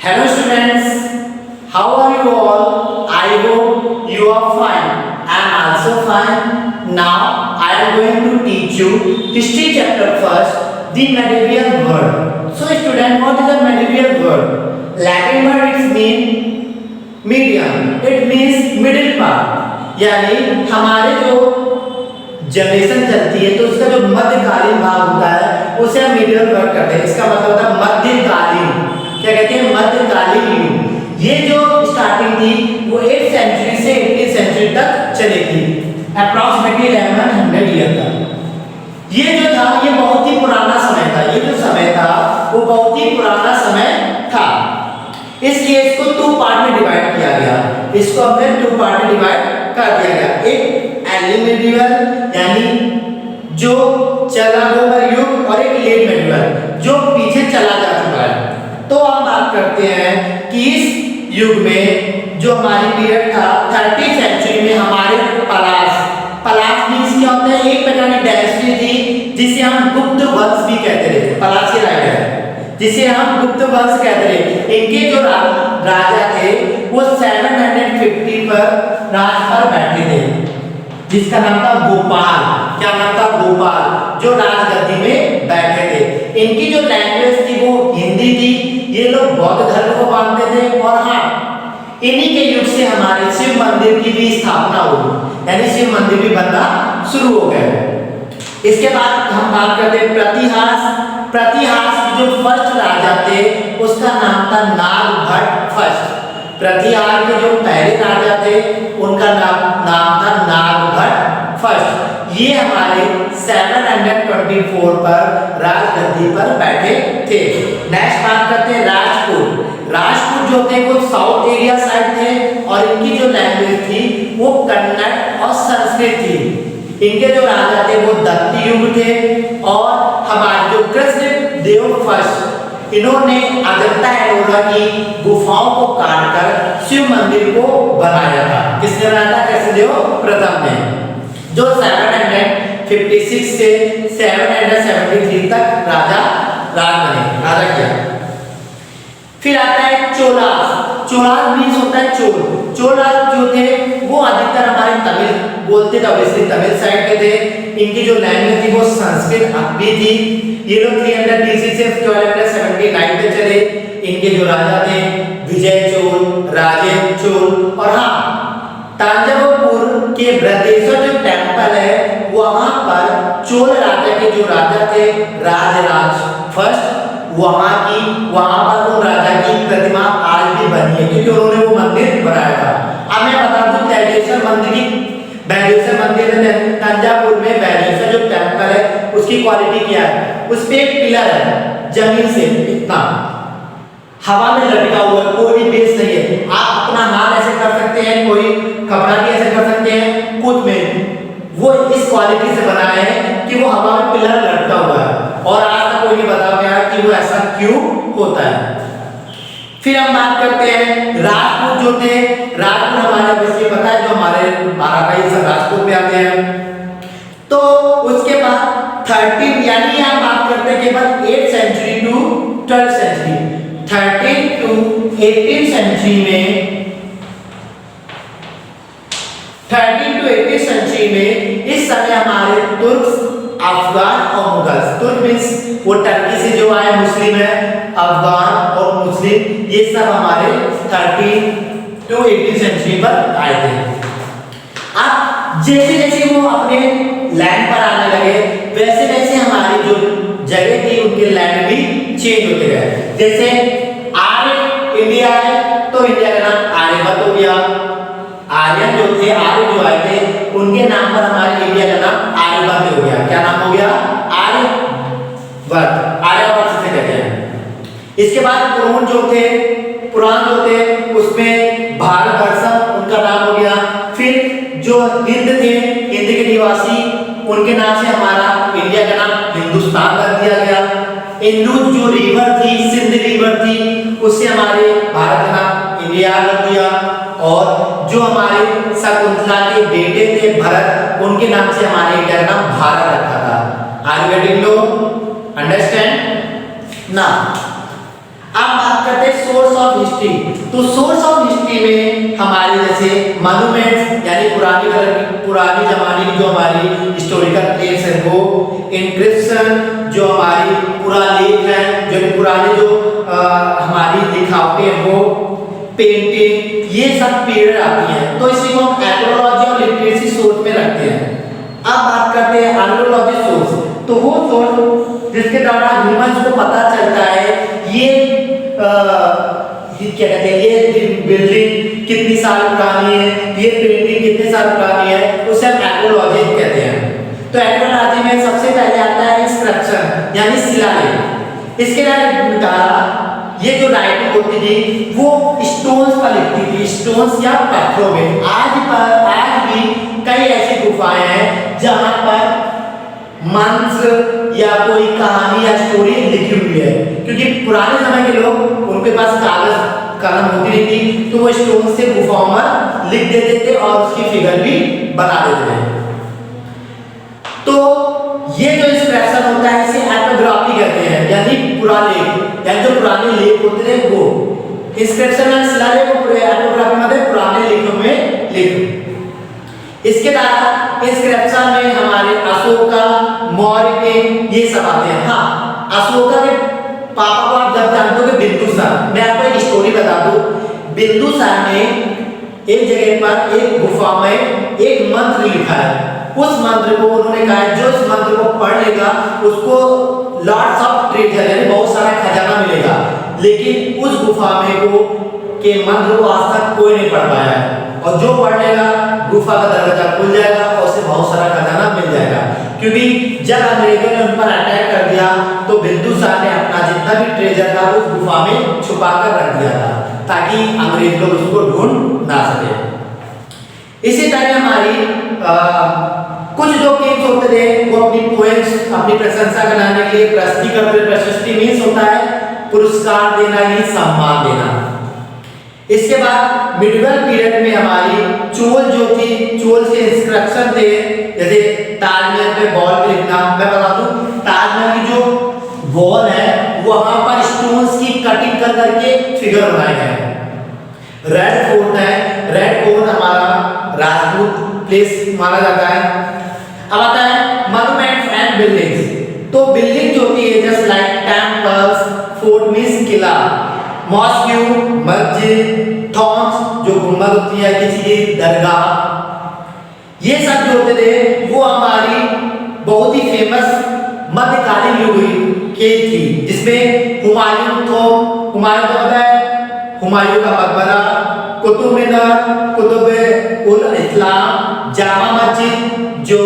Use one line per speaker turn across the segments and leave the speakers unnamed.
Hello students, how are you all? I hope you are fine. I am also fine. Now I am going to teach you history chapter first, the medieval world. So student, what is a medieval world? Latin word it means medium. It means middle part. यानी हमारे जो generation चलती है तो उसका जो मध्यकालीन भाग होता है उसे हम मीडियल वर्ड कहते हैं। इसका मतलब होता है मध्यकालीन। क्या कहते हैं? मध्यकालीन युग। ये जो स्टार्टिंग थी वो 8th सेंचुरी से 18th सेंचुरी तक चली थी, अप्रॉक्सीमेटली 1100 ईयर तक। ये जो था ये बहुत ही पुराना समय था। ये जो समय था वो बहुत ही पुराना समय था। इसलिए इसको 2 पार्ट में डिवाइड किया गया। इसको हमने 2 पार्ट में डिवाइड कर दिया गया। एक अर्ली मेडिवल यानी जो चला हुआ युग और एक लेट मेडिवल जो पीछे चला जा चुका है। तो हम बात करते हैं कि इस युग में जो हमारी पीरियड था 30th सेंचुरी में हमारे पलाश मींस क्या होता है? एक प्रकार की डायनेस्टी थी जिसे हम गुप्त वंश भी कहते थे। पलाश की राजा है जिसे हम गुप्त वंश कहते थे। इनके जो राजा थे वो 750 पर राज पर बैठे थे, जिसका नाम था गोपाल। क्या नाम था? गोपाल, जो राजगद्दी में बैठे थे। इनकी जो लैंग्वेज थी वो हिंदी थी। ये लोग बौद्ध धर्म को मानते थे। और हाँ, इन्हीं के युग से हमारे शिव मंदिर की भी स्थापना हुई, यानी शिव मंदिर भी बनना शुरू हो गए। इसके बाद हम बात करते हैं प्रतिहास की जो फर्स्ट राजा थे उसका नाम था नागभट्ट फर्स्ट। प्रतिहार के जो पहले राजा थे उनका नाम था नागभट्ट फर्स्ट। ये हमारे 724 पर राजगद्दी पर बैठे थे। नेक्स्ट बात करते हैं राजपूत जो थे वो साउथ एरिया साइड थे और इनकी जो लैंग्वेज थी वो कन्नड़ और संस्कृत थी। इनके जो राजा थे वो दत्ती युग थे। और हमारे जो कृष्ण देव फर्स्ट, इन्होंने अजंता एलोरा की गुफाओं को काटकर शिव मंदिर को बनाया था। किसने बनाया था? कृष्णदेव प्रथम ने, जो 756 से 773 तक राजा किया। फिर आता है चोलास मींस होता है चोल। चोलास जो थे वो अधिकतर हमारे तमिल बोलते थे, ऑब्वियसली तमिल साइड के थे। इनकी जो लैंग्वेज थी वो संस्कृत भी थी। ये लोग 300 BC से 1279 तक चले। इनके जो राजा थे विजय चोल, राजेंद्र चोल। और हाँ, तांजावुर के बृहदेश्वर जो टेंपल है वहां पर चोल राजा के जो राजा थे राजराज फर्स्ट, वहां पर उन राजा की प्रतिमा आज भी बनी है क्योंकि उन्होंने वो मंदिर बनाया था। अब मैं बता दूं बैदेश्वर मंदिर में तंजावुर में बैदेश्वर जो टेंपल है उसकी क्वालिटी क्या है? उस पे एक पिलर है जमीन से इतना हवा में लटका हुआ है, कोई भी बेस नहीं है। आप अपना हाथ ऐसे कर सकते हैं, कोई कपड़ा भी ऐसे कर सकते हैं, कुछ में वो इस क्वालिटी से बनाया है कि वो हवा में पिलर लटका हुआ है और आज तक कोई नहीं बता पाया कि वो ऐसा क्यों होता है। फिर हम बात करते हैं राजपूत जो थे। राजपूत हमारे वैसे पता है जो हमारे महाराजा सब राजपूत में आते हैं। तो उसके बाद 13 यानी हम बात करते हैं केवल 8th century to 12th century, 13 to 18th century में इस समय हमारे तुर्क, अफगान और मुगल, तुर्क मींस वो टर्की से जो आए मुस्लिम है, अफगान और मुस्लिम, ये सब हमारे 13 to 18th सेंचुरी पर आए थे। अब जैसे जैसे वो अपने लैंड पर आने लगे वैसे वैसे हमारी जो जगह थी उनके लैंड भी चेंज होते गए। जैसे आर्य इंडिया है तो इंडिया का नाम आर्यभट्ट हो गया। आर्यन जो थे, आर्य जो आए थे उनके नाम पर हमारे इंडिया का नाम आर्यभट्ट हो गया। क्या नाम हो गया? आर्यभट्ट से कहते हैं। इसके बाद पुराण जो थे उसमें भारतवर्ष उनका नाम हो गया। फिर जो हिंद थे, हिंद के निवासी, उनके नाम से हमारा इंडिया का नाम हिंदुस्तान रख दिया गया। इंदुज जो रिवर थी, सिंध रिवर थी, उससे हमारे भारत का नाम इंडिया रख दिया। और जो हमारे शकुंतला के बेटे थे भरत, उनके नाम से हमारे इंडिया का नाम भारत रखा था। Are you getting? No understand ना? अब बात करते हैं सोर्स ऑफ हिस्ट्री, तो सोर्स ऑफ हिस्ट्री में हमारे जैसे मॉन्यूमेंट्स यानी पुरानी जमाने की जो हमारी हिस्टोरिकल प्लेस है वो, इंस्क्रिप्शन जो हमारी पुरालेख है, जो पुराने जो हमारी लिखावटें हैं वो, पेंटिंग, ये सब पीरियड आती है। तो इसी को हम एथनोलॉजी और लिटरेसी सोर्स में रखते हैं। अब बात करते हैं आर्कियोलॉजी सोर्स, तो वो सोर्स जिसके द्वारा ह्यूमंस को पता चलता है ये क्या कहते हैं, ये बिल्डिंग कितनी साल पुरानी है, ये पेंटिंग कितने साल पुरानी है, उसे हम आर्कियोलॉजी कहते हैं। तो आर्कियोलॉजी में सबसे पहले आता है इंस्क्रिप्शन यानी शिलालेख। इसके द्वारा ये जो राइटिंग होती थी वो स्टोन्स पर लिखती थी, स्टोन्स या पत्थरों में। आज भी कई ऐसी गुफाएं हैं जहां पर मंत्र या कोई कहानी या स्टोरी लिखी हुई है, क्योंकि पुराने समय के लोग उनके पास कागज कलम होती नहीं थी, तो वो स्टोन से गुफाओं में लिख देते थे और उसकी फिगर भी बना देते थे। तो ये जो इंस्क्रिप्शन होता है इसे एपिग्राफी कहते हैं, यानी पुरालेख, यानी जो पुराने लेख होते थे वो। इंस्क्रिप्शन या शिलालेख को एपिग्राफी मतलब पुराने लेखों में लिख। इसके द्वारा इंस्क्रिप्शन में हमारे अशोका, मौर्य के ये सब आते हैं। हाँ, अशोका के पापा को आप जब जानते हो कि बिंदुसार, मैं आपको एक स्टोरी बता दूं। बिंदुसार ने एक जगह पर एक गुफा में एक मंत्र लिखा है। उस मंत्र को उन्होंने कहा जो इस मंत्र को पढ़ लेगा उसको लॉट्स ऑफ ट्रेजर यानी बहुत सारा खजाना मिलेगा, लेकिन उस गुफा में को के मंत्र को आज तक कोई नहीं पढ़ पाया है, और जो पढ़ लेगा गुफा का दरवाजा खुल जाएगा और उसे बहुत सारा खजाना मिल जाएगा। क्योंकि जब अंग्रेजों ने उन पर अटैक कर दिया तो बिंदुसार ने अपना जितना भी ट्रेजर था उस गुफा में छुपा कर रख दिया था ताकि अंग्रेज लोग उसको ढूंढ ना सके। इसी तरह हमारी कुछ जो किंग्स होते थे वो अपनी पोएम्स, अपनी प्रशंसा कराने के लिए प्रशस्ति करते थे। प्रशस्ति मीन्स होता है पुरस्कार देना या सम्मान देना। इसके बाद मिडिवल पीरियड में हमारी चोल जो थी, चोल से इंस्क्रिप्शन थे, जैसे ताजमहल पे वॉल पे लिखना। मैं बता दूं ताजमहल की जो वॉल है वहां पर स्टोन्स की कटिंग कर करके फिगर बनाए गए हैं। रेड फोर्ट है, रेड फोर्ट हमारा राजपूत प्लेस माना जाता है। अब आता है मॉन्यूमेंट्स एंड बिल्डिंग्स। तो बिल्डिंग जो होती है just like temples, fort means किला, मॉस्क्यू मस्जिद, टॉम्स जो गुंबद होती है किसी की दरगाह, ये सब जो होते थे वो हमारी बहुत ही फेमस मध्यकालीन युग की थी, जिसमें हुमायूं तो पता है हुमायूं का मकबरा, कुतुब मीनार, कुतुब उल इस्लाम, जामा मस्जिद जो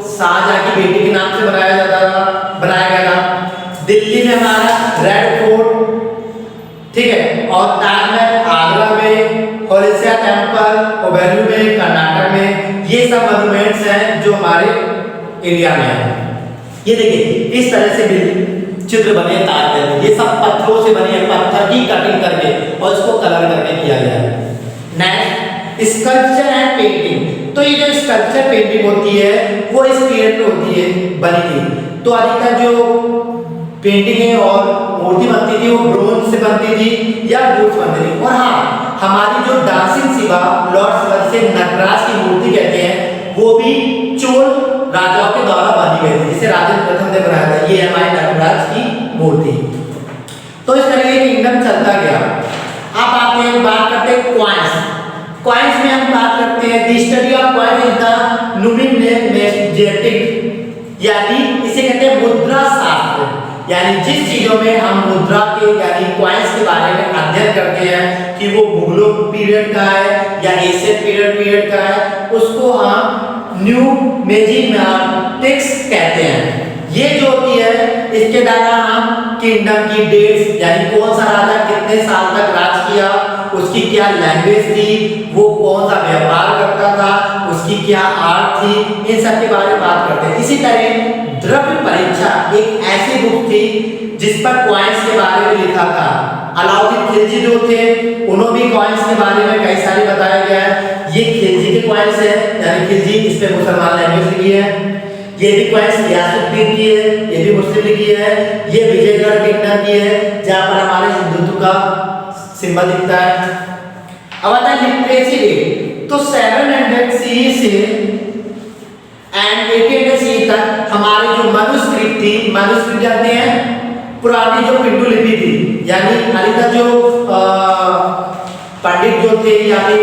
शाहजहां की बेटी के नाम से बनाया गया था। दिल्ली में हमारा रेड फोर्ट, ठीक है, और ताजमहल आगरा में, होलिसिया टेम्पल ओबेरू में कर्नाटक में, ये सब मॉन्यूमेंट्स हैं जो हमारे इंडिया में है। ये देखिए इस तरह से चित्र बने ताजमहल, ये सब पत्थरों से बने हैं, पत्थर की कटिंग करके और इसको कलर करके किया गया है। Next sculpture and painting. तो ये जो स्कल्पचर पेंटिंग होती है वो इस पीरियड में होती है, बनी थी। तो अधिकतर जो पेंटिंग है और मूर्ति बनती थी वो ब्रोंज से बनती थी या वुड बनती थी। और हाँ, हमारी जो डांसिंग शिवा लॉर्ड शिवा से नटराज की मूर्ति कहते हैं वो भी चोल राजाओं के द्वारा बनी गई थी, जिसे राजेंद्र प्रथम ने बनाया था। ये हमारी नटराज की मूर्ति। तो इस तरह से किंगडम चलता गया। अब आते हैं बात करते हैं कॉइन्स। कॉइन्स में हम बात करते हैं the study of coin is the numismatic, यानी इसे कहते हैं मुद्रा शास्त्र, यानी जिस चीजों में हम मुद्रा के यानी कॉइन्स के बारे में अध्ययन करते हैं कि वो मुगलों पीरियड का है या एशियन पीरियड का है, उसको हम न्यूमिजेटिक्स कहते हैं। ये जो होती है इसके द्वारा हम किंगडम की डेट्स यानी कौन सा राजा कितने साल तक राज किया, उसकी क्या लैंग्वेज थी, वो कौन सा व्यापार करता था, उसकी क्या आर्ट थी, इन सब के बारे में बात करते हैं। इसी तरह द्रव्य परीक्षा एक ऐसी बुक थी जिस पर कॉइन्स के बारे में लिखा था। अलाउद्दीन खिलजी जो थे उन्होंने भी कॉइन्स के बारे में कई सारे बताया गया है। ये खिलजी के कॉइन्स है, यानी खिलजी इस पे मुसलमान लैंग्वेज लिखी है। ये भी कॉइन्स गियासुद्दीन की है, ये भी मुस्लिम लिखी है। ये विजयगढ़ किंगडम की है जहाँ पर हमारे हिंदुत्व का सिंबल दिखता है। अब आता है लिटरेसी रेट, तो 700 CE से एंड 800 CE तक हमारी जो मनुस्क्रिप्ट थी, मनुस्क्रिप्ट जानते हैं पुरानी जो पिंडुलिपि थी, यानी अभी तक जो पंडित जो थे या फिर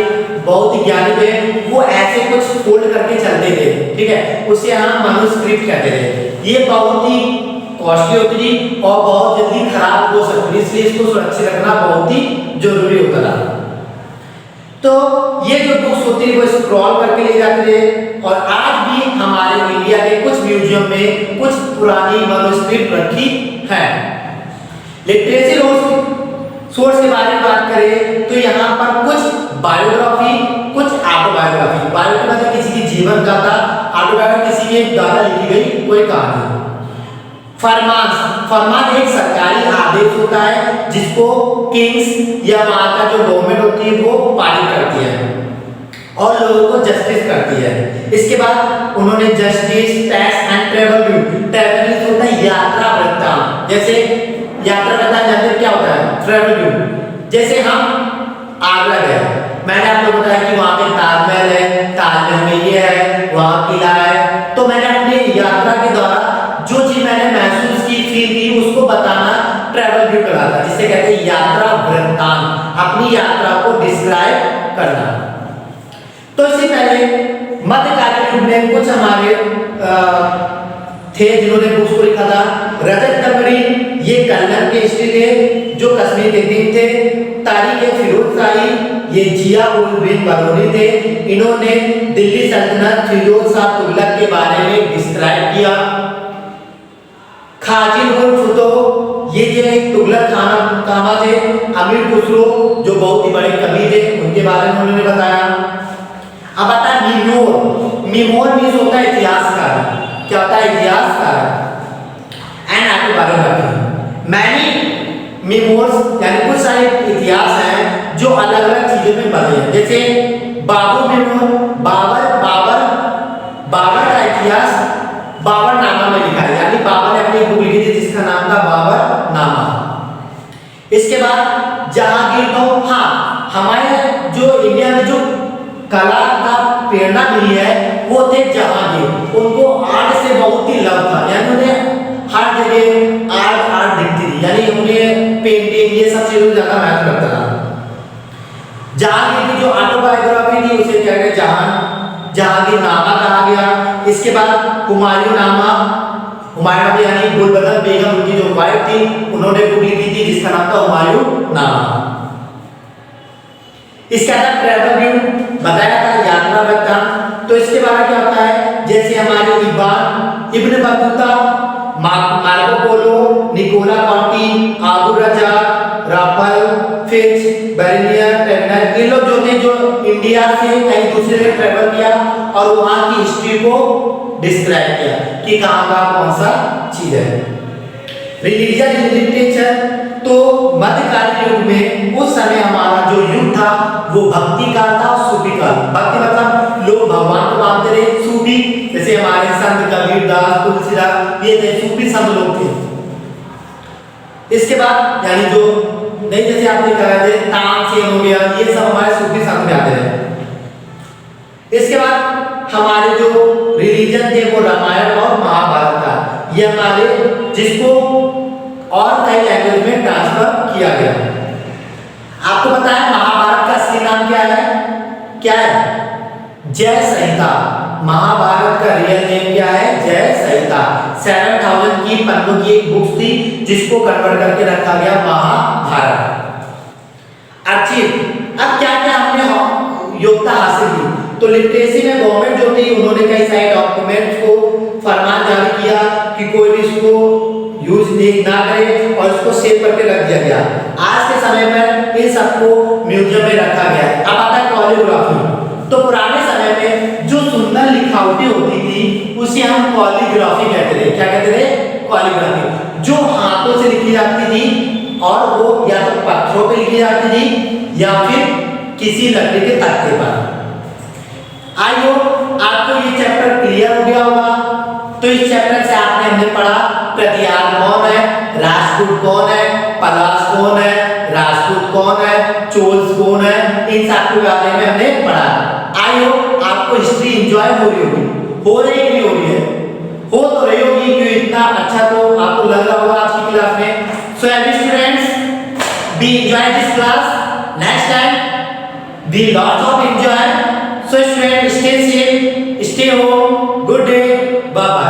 बहुत ही ज्ञानी थे, वो ऐसे कुछ फोल्ड करके चलते थे, ठीक है, उसे हम मनुस्क्रिप्ट कहते थे। ये बहुत ही कॉस्टली होती थी और बहुत जल्दी खराब हो सकती थी, इसलिए इसको सुरक्षित रखना बहुत ही जरूरी होता था। तो ये जो बुक्स होती है वो स्क्रॉल करके ले जाते थे और आज भी हमारे इंडिया के कुछ म्यूजियम में कुछ पुरानी मैन्युस्क्रिप्ट रखी है। लिटरेसी सोर्स के बारे में बात करें तो यहाँ पर कुछ बायोग्राफी, कुछ ऑटोबायोग्राफी। बायोग्राफी मतलब किसी की जीवन गाथा, ऑटोबायोग्राफी किसी के द्वारा लिखी गई कोई कहानी। फरमान एक सरकारी आदेश होता है जिसको किंग्स या वहां का जो गवर्नमेंट होती है वो पारित करती है और लोगों को जस्टिस करती है। इसके बाद उन्होंने justice, tax and travel view. Travel होता है यात्रा वृत्तांत, जैसे यात्रा वृत्तांत जानते हैं क्या होता है? Travel view. जैसे हम आगरा गए, मैंने आपको बताया कि वहां पे ताजमहल है, ताजमहल में ये है, वहां किला है, तो मैंने अपनी यात्रा के दौरान जो चीज मैंने महसूस की, फील की, उसको बताना ट्रैवल व्यू कहलाता है, जिसे कहते हैं यात्रा वृत्तांत, अपनी यात्रा को डिस्क्राइब करना। तो इससे पहले मध्यकालीन युग में कुछ हमारे थे जिन्होंने बुक्स को लिखा था। रजत तमरी ये कन्नड़ के हिस्ट्री थे जो कश्मीर के किंग थे। तारीख फिरोज शाही ये जिया उल बिन बलोनी थे, इन्होंने दिल्ली सल्तनत फिरोज शाह तुगलक के बारे में डिस्क्राइब किया। खाजिन उल फुतो ये जो एक तुगलक खाना थे, अमीर खुसरो जो बहुत ही बड़े कवि थे, उनके बारे में उन्होंने बताया। अब आता है मीमोर। मीमोर मीन्स होता है इतिहासकार। क्या होता है? इतिहासकार एंड ऑटोबायोग्राफी। मैनी मीमोर्स यानी कुछ सारे इतिहास हैं जो अलग अलग चीजों में बने हैं। जैसे बाबर मीमोर, बाबर का इतिहास बाबरनामा में लिखा है, यानी बाबर ने अपनी बुक लिखी थी जिसका नाम था बाबरनामा। इसके बाद जहांगीर, तो हाँ, हमारे जो इंडिया में जो कला का प्रेरणा मिली है वो थे जहांगीर। उनको आर्ट से बहुत ही लव था, यानी उन्हें हर जगह आर्ट दिखती थी, यानी उन्हें पेंटिंग ये सब चीजों ज्यादा महत्व करता था। जहांगीर की जो ऑटोबायोग्राफी थी उसे क्या कहते हैं? जहांगीरनामा कहा गया। इसके बाद हुमायूंनामा यानी गुलबदन बेगम उनकी जो वाइफ थी, उन्होंने बुक लिखी थी जिसका नाम था हुमायूंनामा। इसके बाद ट्रैवल व्यू बताया था, यात्रा वृत्तांत। तो इसके बारे में क्या होता है? जैसे हमारे Ibn Battuta, Marco Polo, Nicolo Conti, आबू रजा, राफेल फिच, बेरेनियर, टेनर, ये लोग जो थे जो इंडिया से कहीं दूसरे जगह ट्रैवल किया और वहां की हिस्ट्री को डिस्क्राइब किया कि कहां का कौन सा चीज है। रिलीजियस लिटरेचर, तो मध्यकालीन युग में उस समय हमारा जो युग था वो भक्ति का था, सूफी का। भक्ति मतलब लोग भगवान को मानते रहे, सूफी जैसे हमारे संत कबीरदास, तुलसीदास, ये थे सूफी संत लोग थे। इसके बाद यानी जो नहीं, जैसे आपने कहा थे तानसेन हो गया, ये सब हमारे सूफी संत में आते हैं। इसके बाद हमारे जो रिलीजन थे वो रामायण और महाभारत था, ये हमारे जिसको और कई लैंग्वेज में ट्रांसफर किया गया। आपको पता है महाभारत का असली नाम क्या है? क्या है? जय संहिता। महाभारत का रियल नेम क्या है? जय संहिता। 7000 की पन्नों की एक बुक थी जिसको कन्वर्ट करके रखा गया महाभारत। अच्छी, अब क्या क्या हमने योग्यता हासिल की? तो लिटरेसी में गवर्नमेंट जो थी उन्होंने कई सारे डॉक्यूमेंट्स को फरमान जारी किया कि कोई भी इसको यूज ना करे और इसको सेव करके रख दिया गया। आज के समय में इन सबको म्यूजियम में रखा गया है। अब आता है कॉलिग्राफी। तो पुराने समय में जो सुंदर लिखावटें होती थी उसे हम कॉलिग्राफी कहते थे। क्या कहते थे? कॉलिग्राफी। जो हाथों से लिखी जाती थी और वो या तो पत्थरों पे लिखी जाती थी या फिर किसी लकड़ी के तख्ते पर। आई होप आपको ये चैप्टर क्लियर हो गया होगा। तो इस चैप्टर से हमने पढ़ा प्रतिहार कौन है, राजपूत कौन है, पलाश कौन है, राजपूत कौन है, चोल्स कौन है, इन सब के बारे में हमने पढ़ा। आई होप आपको हिस्ट्री एंजॉय हो रही होगी, हो रही कि नहीं हो रही है, हो तो रही होगी क्योंकि इतना अच्छा तो आपको लग रहा होगा आज की क्लास में। So every students be enjoy this class, next time be lots of enjoy. So student stay safe, stay home, good day, bye bye.